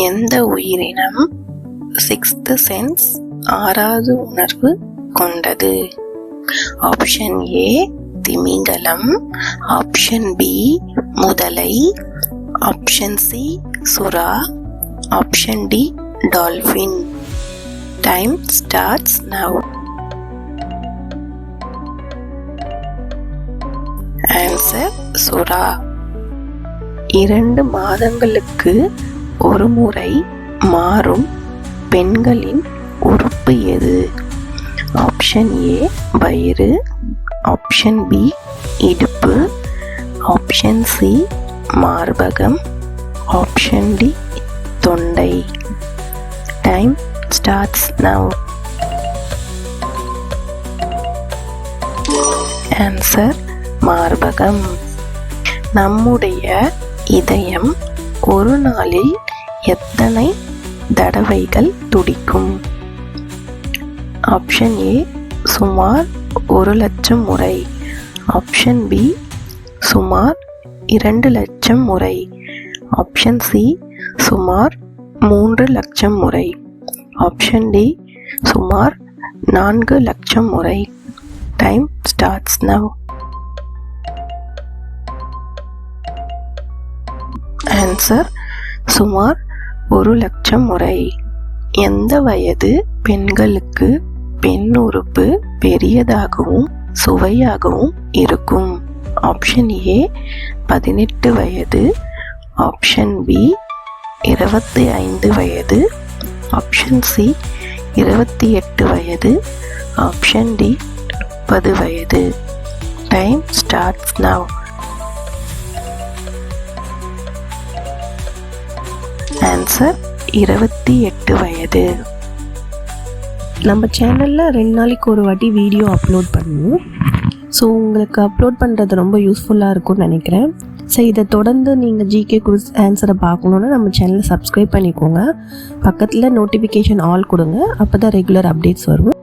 எந்த உயிரினம் sixth sense ஆறாவது உணர்வு கொண்டது? ஆப்ஷன் ஏ திமிங்கலம், ஆப்ஷன் பி முதலை, ஆப்ஷன் சி சுறா, option D dolphin. Time starts now. Answer சுறா. 2 மாதங்களுக்கு ஒரு முறை மாறும் பெண்களின் உறுப்பு எது? ஆப்ஷன் ஏ வயிறு, ஆப்ஷன் பி இடுப்பு, ஆப்ஷன் சி மார்பகம், ஆப்ஷன் டி தொண்டை. Time starts now. ஆன்சர் மார்பகம். நம்முடைய இதயம் ஒரு நாளில் எத்தனை தடவைகள் துடிக்கும்? ஆப்ஷன் ஏ சுமார் 1,00,000 முறை, ஆப்ஷன் பி சுமார் 2,00,000 முறை, ஆப்ஷன் சி சுமார் 3,00,000 முறை, ஆப்ஷன் டி சுமார் 4,00,000 முறை. Time starts now. ஆன்சர் சுமார் 1,00,000 முறை. எந்த வயது பெண்களுக்கு பெண் உறுப்பு பெரியதாகவும் சுவையாகவும் இருக்கும்? ஆப்ஷன் ஏ 18 வயது, ஆப்ஷன் பி 25 வயது, ஆப்ஷன் சி 28 வயது, ஆப்ஷன் டி 30 வயது. Time starts now. ஆன்சர் 28 வயது. நம்ம சேனலில் 2 நாளைக்கு ஒரு வாட்டி வீடியோ அப்லோட் பண்ணுவோம். ஸோ உங்களுக்கு அப்லோட் பண்ணுறது ரொம்ப யூஸ்ஃபுல்லாக இருக்கும்னு நினைக்கிறேன். ஸோ இதை தொடர்ந்து நீங்கள் ஜிகே குவிஸ் ஆன்சரை பார்க்கணுன்னா நம்ம சேனலை சப்ஸ்கிரைப் பண்ணிக்கோங்க. பக்கத்தில் நோட்டிஃபிகேஷன் ஆல் கொடுங்க, அப்போ தான் ரெகுலர் அப்டேட்ஸ் வரும்.